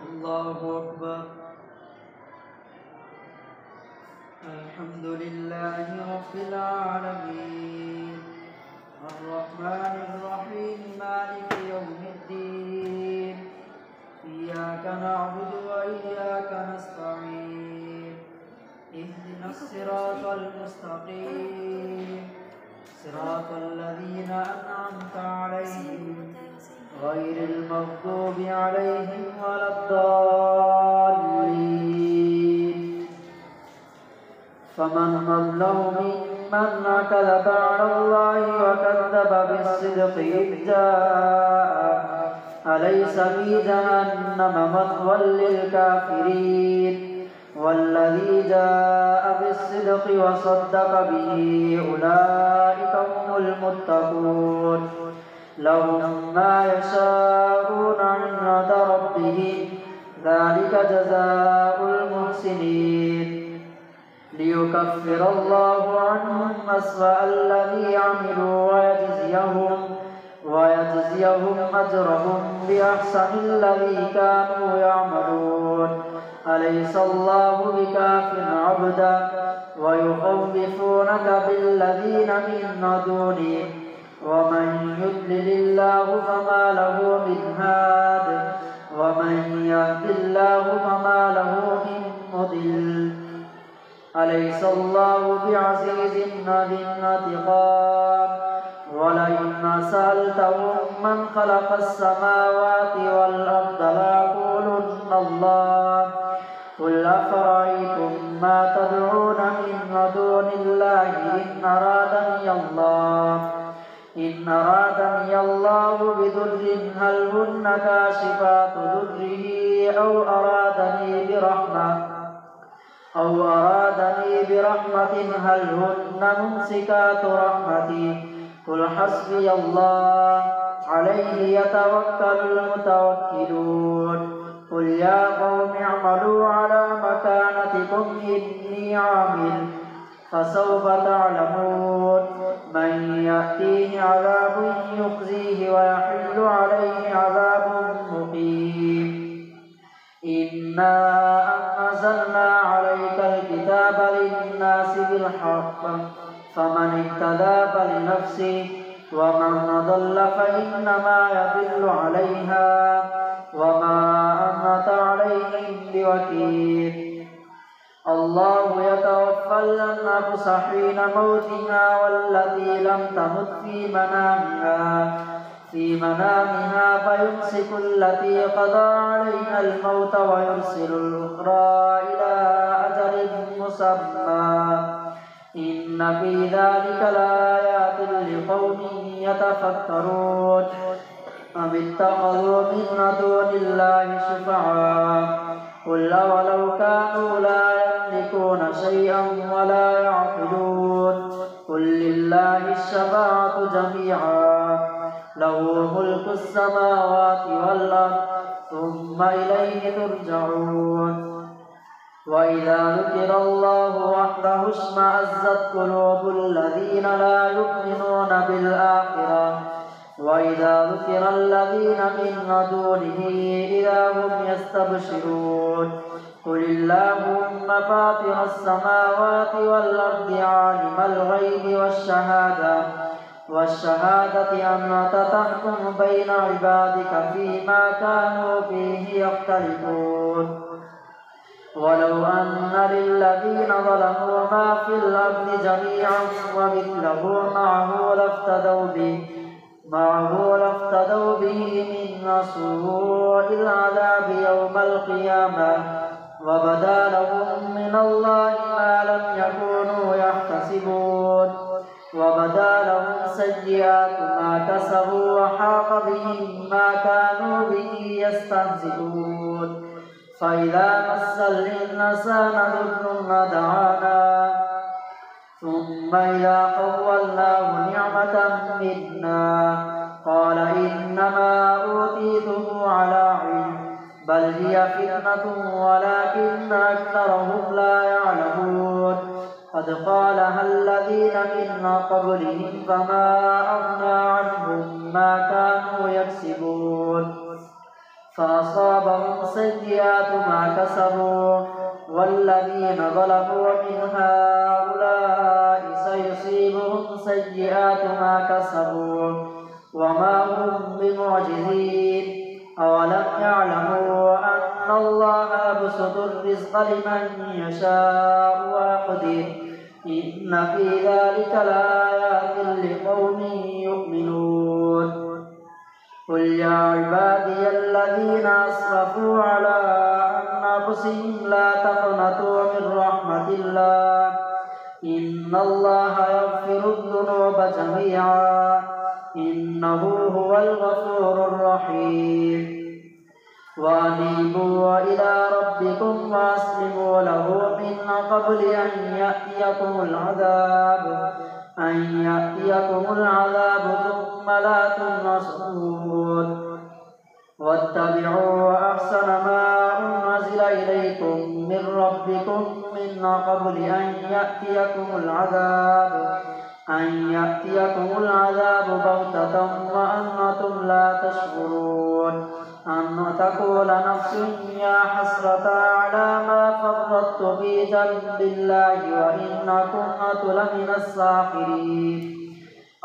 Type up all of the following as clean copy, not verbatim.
الله أكبر. الحمد لله رب العالمين الرحمن الرحيم مالك يوم الدين إياك نعبد وإياك نستعين اهدنا الصراط المستقيم صراط الذين أنعمت عليهم غير المغضوب عليهم ولا الضالين. فمن أظلم ممن كذب على الله وكذب بالصدق إذ جاء أليس في جهنم مثوى للكافرين والذي جاء بالصدق وصدق به أولئك هم المتقون لهم ما يشاءون عند ربهم ذلك جزاء المحسنين ليكفر الله عنهم أسوأ الذي عملوا ويجزيهم أجرهم بأحسن الذي كانوا يعملون أليس الله بكاف عبدا ويخوفونك بالذين من دونه ومن يضلل الله فما له من هاد ومن يهد الله فما له من مضل أليس الله بعزيز ذي انتقام ولئن سألتهم من خلق السماوات والأرض ليقولن الله قل أفرأيتم ما تدعون من دون الله إن أرادني الله بضر هل هن كاشفات ضره أو أرادني برحمة هل هن ممسكات رحمتي قل حسبي الله عليه يتوكل المتوكلون قل يا قوم اعملوا على مكانتكم إني عامل فسوف تعلمون من يأتيه عذاب يخزيه ويحل عليه عذاب مقيم إنا أنزلنا عليك الكتاب للناس بالحق فمن اهتدى فلنفسه ومن ضل فإنما يضل عليها وما أنت عليهم بوكيل الله يتوفى الأنفس حين موتها والتي لم تمت في منامها فيمسك التي قضى عليها الموت ويرسل الأخرى إلى أجل مسمى إن في ذلك لآيات لقوم يتفكرون أم اتخذوا من دون الله شفعاء قل ولو كانوا لا يملكون شيئا ولا يعقلون قل لله الشفاعة جميعا له ملك السماوات والأرض ثم إليه ترجعون وإذا ذكر الله وحده اشمأزت قلوب الذين لا يؤمنون بالآخرة وإذا ذكر الذين من دونه إذا هم يستبشرون قل اللهم فاطر السماوات والأرض عالم الغيب والشهادة أنت تحكم بين عبادك فيما كانوا فيه يختلفون ولو أن للذين ظلموا ما في الأرض جميعا ومثله معه لافتدوا به من سوء العذاب يوم القيامة وبدا لهم من الله ما لم يكونوا يحتسبون وبدا لهم سيئات ما كسبوا وحاق بهم ما كانوا به يستهزئون فإذا مس الإنسان ضر دعانا ثم إذا خولناه نعمة منا قال إنما أوتيته على علم بل هي فتنة ولكن أكثرهم لا يعلمون قد قالها الذين من قبلهم فما أغنى عنهم ما كانوا يكسبون فأصابهم سيئات ما كسبوا والذين ظلموا من هؤلاء سيصيبهم سيئات ما كسبوا وما هم بمعجزين أولم يعلموا أن الله يبسط الرزق لمن يشاء ويقدر إن في ذلك لآيات لقوم يؤمنون قل يا عبادي الذين أسرفوا على أنفسهم لا تقنطوا من رحمة الله إن الله يغفر الذنوب جميعا إنه هو الغفور الرحيم وأنيبوا إلى ربكم وأسلموا له من قبل أن يأتيكم العذاب ثم لا تنصرون واتبعوا أحسن ما أنزل إليكم من ربكم من قبل أن يأتيكم العذاب بغتة وأنتم لا تشعرون أن تقول نفس يا حسرة على ما فرطت في جنب الله وإن كنت لمن الساخرين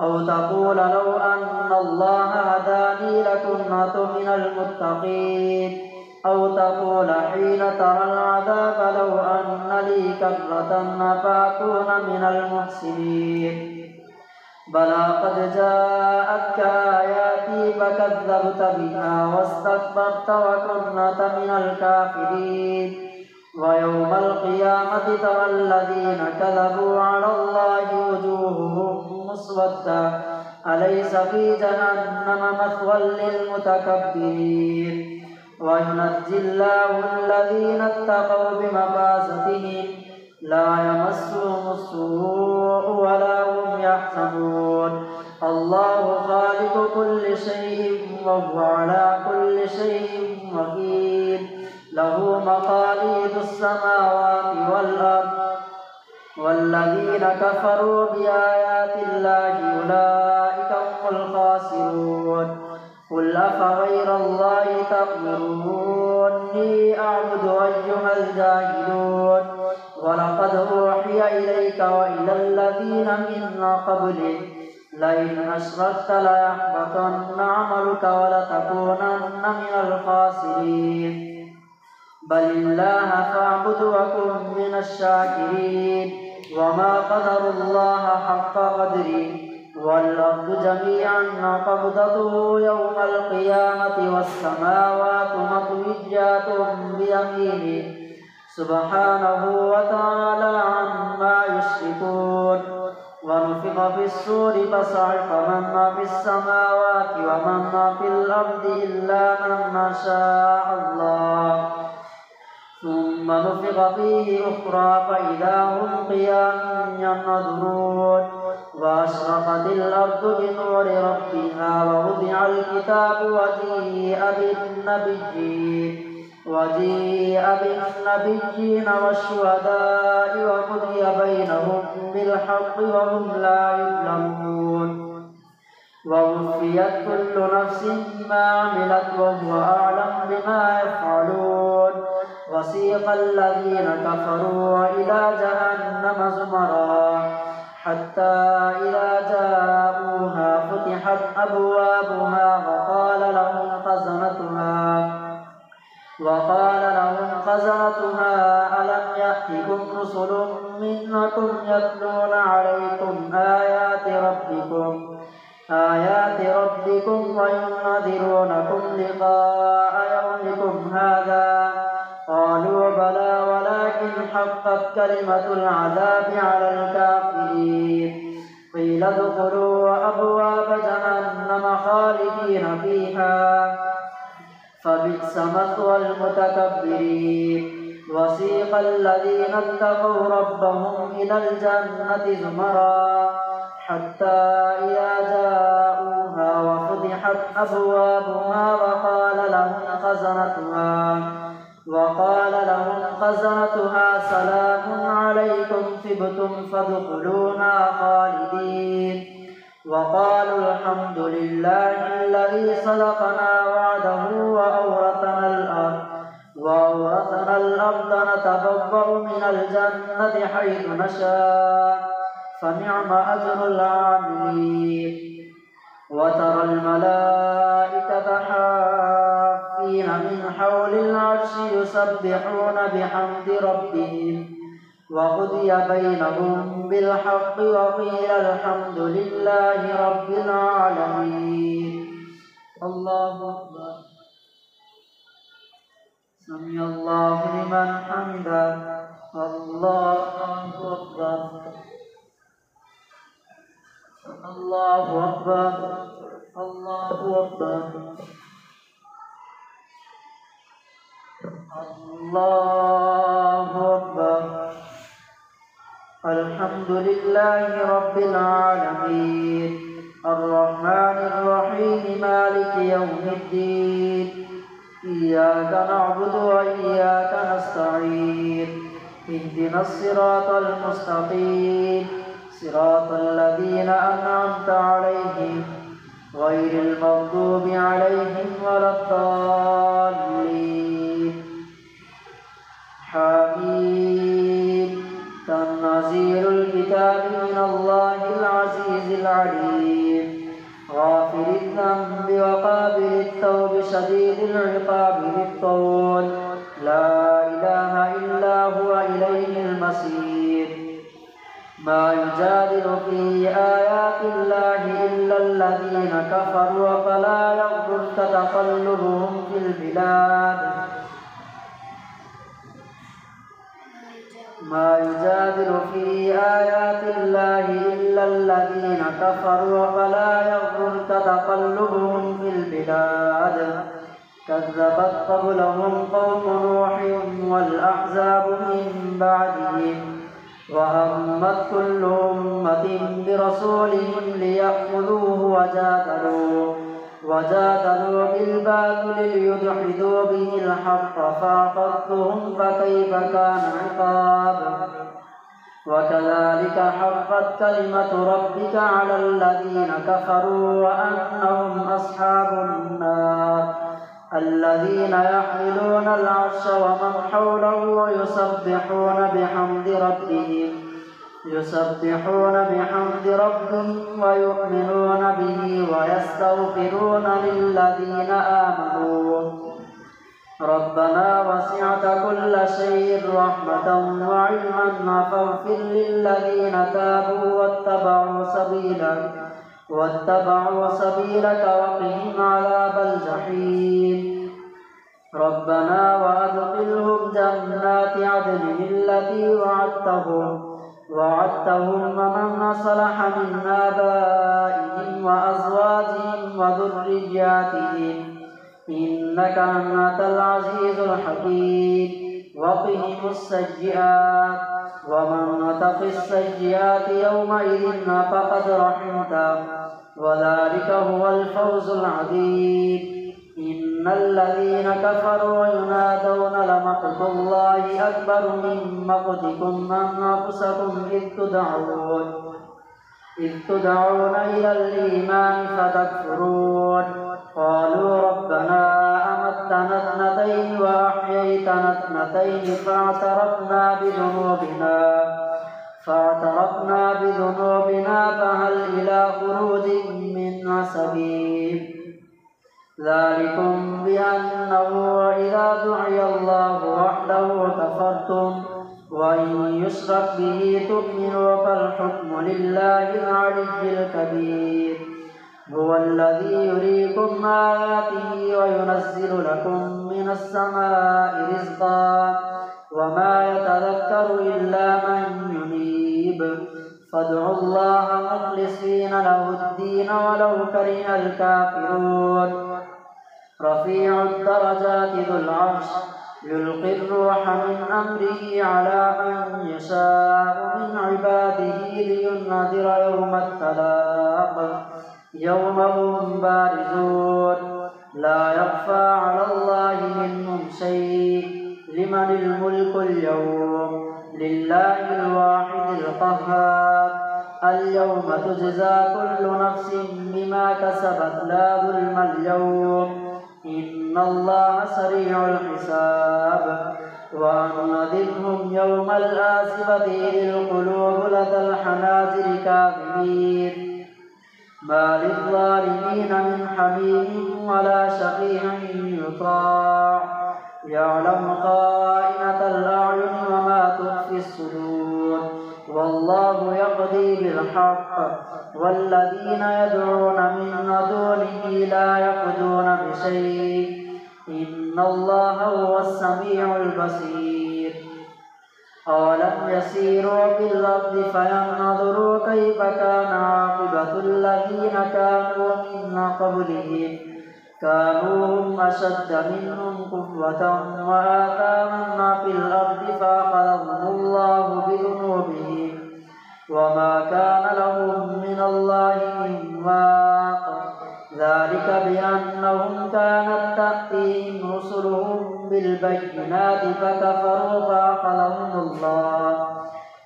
أو تقول لو أن الله هداني لكنت من المتقين أو تقول حين ترى العذاب لو أن لي كرة فأكون من المحسنين بلى قد جاءتك آياتي فكذبت بها واستكبرت وكنت من الكافرين ويوم القيامة ترى الذين كذبوا على الله وجوههم مسودة أليس في جهنم مثوى للمتكبرين وينجي الله الذين اتقوا بمفازتهم لا يمسهم السوء ولا هم يحزنون الله خالق كل شيء وهو على كل شيء وكيل له مقاليد السماوات والأرض والذين كفروا بآيات الله أولئك هم الخاسرون قل أفغير الله تأمروني أعبد أيها الجاهلون ولقد أوحي إليك وإلى الذين من قبلك لئن أشركت ليحبطن عملك ولتكونن من الخاسرين بل الله فاعبد وكن من الشاكرين وما قدروا الله حق قدره والأرض جميعا قبضته يوم القيامة والسماوات مطويات بيمينه سبحانه وتعالى عما يشركون ونفخ في الصور فصعق من في السماوات ومن في الأرض إلا من شاء الله ثم نفخ فيه أخرى فإذا هم قيام ينظرون وأشرقت الأرض بنور ربها ووضع الكتاب وجيء بالنبيين والشهداء وقضي بينهم بالحق وهم لا يظلمون ووفيت كل نفس ما عملت وهو أعلم بما يفعلون وسيق الذين كفروا إلى جهنم زمرا حتى إذا جاءوها فتحت أبوابها وقال لهم خزنتها ألم يأتكم رسل منكم يتلون عليكم آيات ربكم وينذرونكم لقاء يومكم هذا قالوا بلى ولكن حقت كلمة العذاب على الكافرين قيل ادخلوا أبواب جهنم خالدين فيها فبئس مثوى المتكبرين وسيق الذين اتقوا ربهم إلى الجنة زمرا حتى إذا جاءوها وفتحت أبوابها وقال لهم خزنتها سلام عليكم طبتم فادخلوها خالدين وقالوا الحمد لله الذي صدقنا وعده وأورثنا من الجنة حيث نشاء فنعم أجر العاملين وترى الملائكة حافين من حول العرش يسبحون بحمد ربهم وقضي بينهم بالحق وقيل الحمد لله رب العالمين. الله أكبر. سمع الله لمن حمده. الله أكبر. الله أكبر. الله أكبر. الله أكبر. الحمد لله رب العالمين الرحمن الرحيم مالك يوم الدين إياك نعبد وإياك نستعين اهدنا الصراط المستقيم صراط الذين أنعمت عليهم غير المغضوب عليهم ولا الضالين. حميم. تنزيل الكتاب من الله العزيز العليم غافر الذنب وقابل التوب شديد العقاب بالطول لا إله إلا هو إليه المصير. ما يجادل في آيات الله إلا الذين كفروا فلا يغرك تقلبهم في البلاد. ما يجادل في آيات الله إلا الذين كفروا فلا يغرك تقلبهم في البلاد. كذبت قبلهم قوم نوح والأحزاب من بعدهم وهمت كل أمة برسولهم ليأخذوه وجادلوا بالباطل ليدحضوا به الحق فأخذتهم فكيف كان عقاب. وكذلك حقت كلمة ربك على الذين كفروا وأنهم أصحاب النار الذين يحملون العرش ومن حوله يسبحون بحمد ربهم ويؤمنون به ويستغفرون للذين آمنوا ربنا وسعت كل شيء رحمة وعلما فاغفر للذين تابوا واتبعوا سبيلك وقهم عذاب الجحيم. ربنا وأدخلهم جنات عدن التي وعدتهم ومن صلح من آبائهم وأزواجهم وذرياتهم إنك أنت العزيز الحكيم. وقهم السيئات ومن تق السيئات يومئذ فقد رحمته وذلك هو الفوز العظيم. إن الذين كفروا ينادون لمقت الله أكبر من مقتكم أنفسكم إذ تدعون إلى الإيمان فتكفرون. قالوا ربنا أمتنا اثنتين وأحييتنا اثنتين فاعترفنا بذنوبنا فهل إلى خروج من سبيل. ذلكم بأنه إذا دعي الله وحده كفرتم وإن يشرك به تؤمنوا فالحكم لله العلي الكبير. هو الذي يريكم آياته وينزل لكم من السماء رزقا وما يتذكر إلا من ينيب. فادعوا الله مخلصين له الدين ولو كره الكافرون. رفيع الدرجات ذو العرش يلقي الروح من أمره على من يشاء من عباده لينذر يوم التلاق يوم هم بارزون لا يخفى على الله منهم شيء. لمن الملك اليوم؟ لله الواحد القهار. اليوم تجزى كل نفس بما كسبت لا ظلم اليوم إن الله سريع الحساب. وأنذرهم يوم الآزفة إذ القلوب لدى الحناجر كاظمين ما للظالمين من حميم ولا شفيع يطاع يعلم خائنة الأعين وما تخفي الصدور والله يقضي بالحق والذين يدعون من دونه لا يقضون بشيء إن الله هو السميع البصير أولم يسيروا في الأرض فينظروا كيف كان عاقبة الذين كانوا من قبلهم كانوا هم أشد منهم قوة وآثارا في الأرض فأخذهم الله بذنوبهم وما كان لهم من الله من واق ذلك بأنهم كانت تأتيهم رسلهم بالبينات فكفروا فأخذهم الله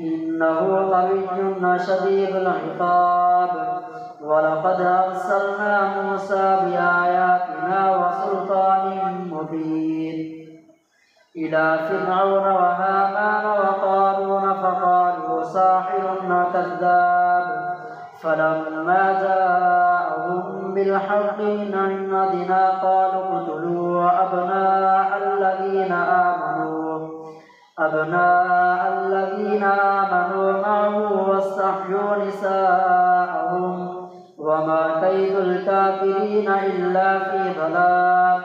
إنه قوي شديد العقاب ولقد أرسلنا موسى بآياتنا وسلطان مبين إلى فرعون وهامان وقارون فقالوا ساحر كذاب فلما جاءهم بالحق من عندنا قالوا اقتلوا أبناء الذين آمنوا معه واستحيوا نساءهم وما كيد الكافرين إلا في ضلال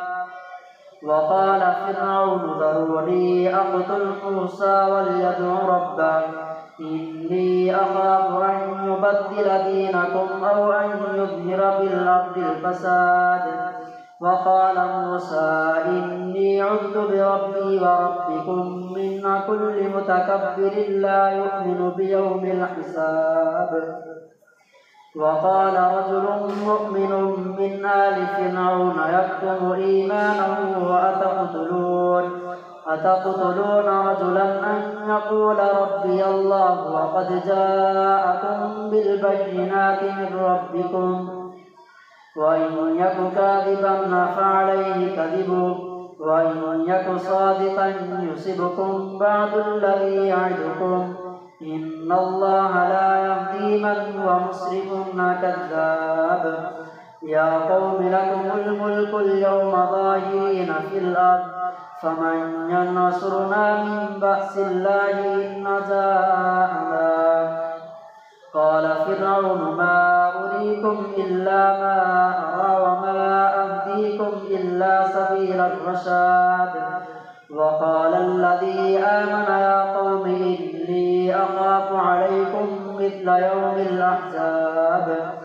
وقال فرعون ذروني أقتل موسى وليدع ربه إني أخاف أن يبدل دينكم أو أن يظهر في الأرض الفساد وقال موسى إني عذت بربي وربكم من كل متكبر لا يؤمن بيوم الحساب وقال رجل مؤمن من آل فرعون يكتم إيمانه أتقتلون رجلا أن يقول ربي الله وقد جاءكم بالبينات من ربكم وإن يك كاذبا فعليه كذبه وإن يك صادقا يصبكم بعض الذي يعدكم إن الله لا يهدي من هو مسرف كذاب يا قوم لكم الملك اليوم ظاهرين في الأرض فمن ينصرنا من بأس الله إن جاءنا قال فرعون ما أريكم إلا ما أرى وما أهديكم إلا سبيل الرشاد وقال الذي آمن يا قوم إني أخاف عليكم مثل يوم الأحزاب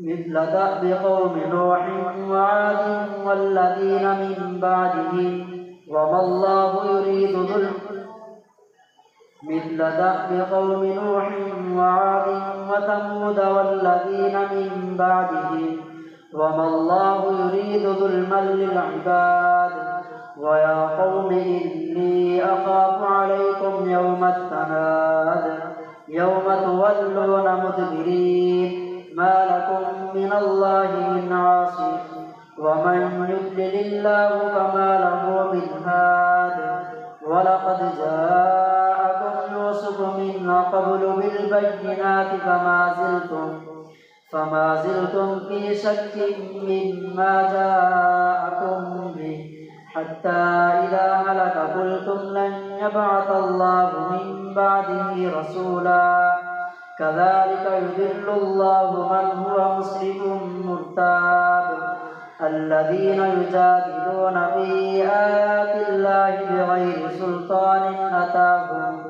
مثل دأب قوم نوح وعاد والذين من بعدهم وما الله يريد مثل دأب قوم نوح وعاد وثمود والذين من بعدهم وما الله يريد ظلما للعباد ويا قوم إني أخاف عليكم يوم التناد يوم تولون مدبرين ما لكم من الله من عاصم ومن يضلل الله فما له من هاد ولقد جاءكم يوسف من قبل بالبينات فما زلتم في شك مما جاءكم به حتى إذا هلك قلتم لن يبعث الله من بعده رسولا كذلك يضل الله من هو مسرف مرتاب الذين يجادلون في آيات الله بغير سلطان أتاهم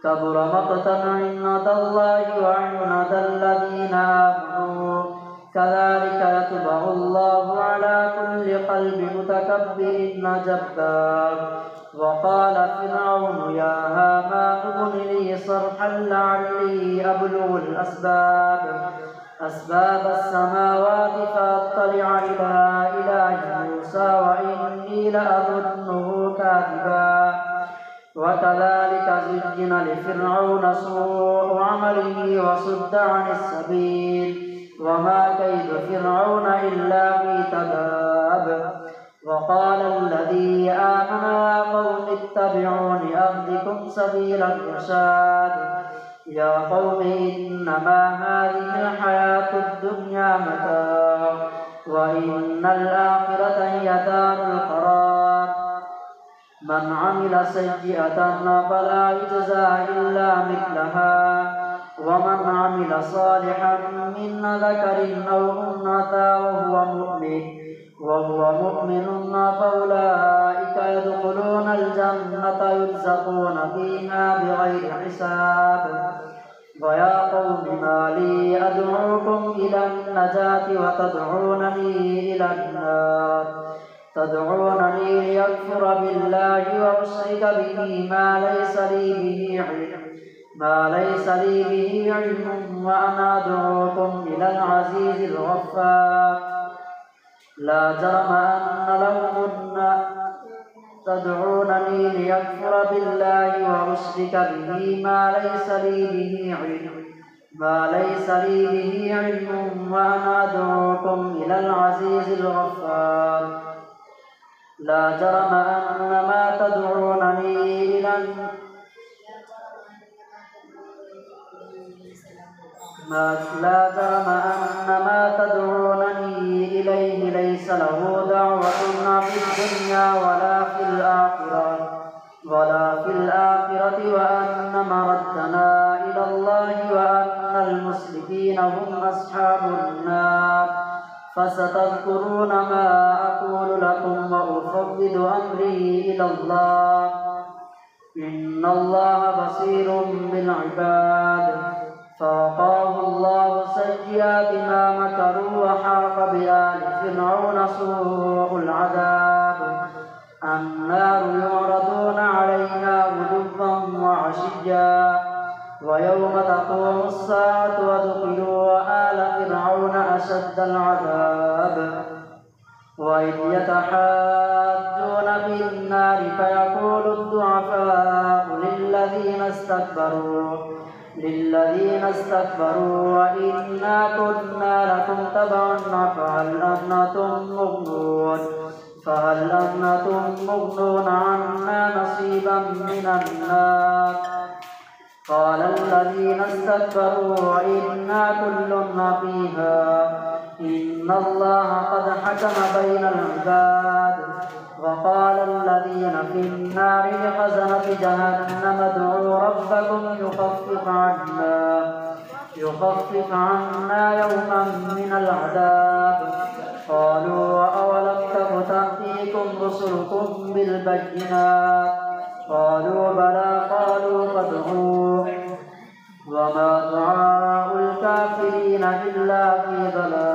كبر مقتا عند الله وعند الذين آمنوا كذلك يطبع الله على كل قلب متكبر جبار وقال فرعون يا هامان ابن لي صرحا لعلي أبلغ أسباب السماوات فأطلع إلى إله موسى وإني لأظنه كاذبا وكذلك زين لفرعون سوء عمله وصد عن السبيل وما كيد فرعون إلا في تباب وقال الذي آمن يا قوم اتبعون أهدكم سبيل الرشاد يا قوم إنما هذه الحياة الدنيا متاع وإن الآخرة هي دار القرار من عمل سيئة فلا يجزى إلا مثلها ومن عمل صالحا من ذكر أو أنثى وهو مؤمن فأولئك يدخلون الجنة يرزقون فيها بغير حساب ويا قوم ما لي أدعوكم إلى النجاة وتدعونني إلى النار تدعونني ليكفر بالله وأشرك به ما ليس لي به علم وأنا أدعوكم إلى العزيز الغفار لا جرم أن لهم تدعونني ليكفر بالله وأشرك به ما ليس لي به علم وأنا أدعوكم إلى العزيز الغفار لا جرم أن ما تدعونني إليه ليس له دعوة في الدنيا ولا في الآخرة وأن مردنا إلى الله وأن المسرفين هم أصحاب النار فستذكرون ما أقول لكم وأفوض أمري إلى الله إن الله بصير بالعباد فوقاه الله سيئات ما مكروا وحاق بآل فرعون سوء العذاب النار يعرضون عليها غدوا وعشيا ويوم تقوم الساعة وادخلوا آل فرعون أشد العذاب وإذ يتحاجون في النار فيقول الضعفاء للذين استكبروا وإنا كنا لكم تبعا فهل أنتم مغنون عنا نصيبا من النار قال الذين استكبروا وإنا كل فيها إن الله قد حكم بين العباد وقال الذين في النار لخزنة جهنم ادعوا ربكم يخفف عنا يوما من العذاب قالوا أولم تك تأتيكم رسلكم بالبينات قالوا بلى قالوا فادعوا وما دعاء الكافرين إلا في ضلال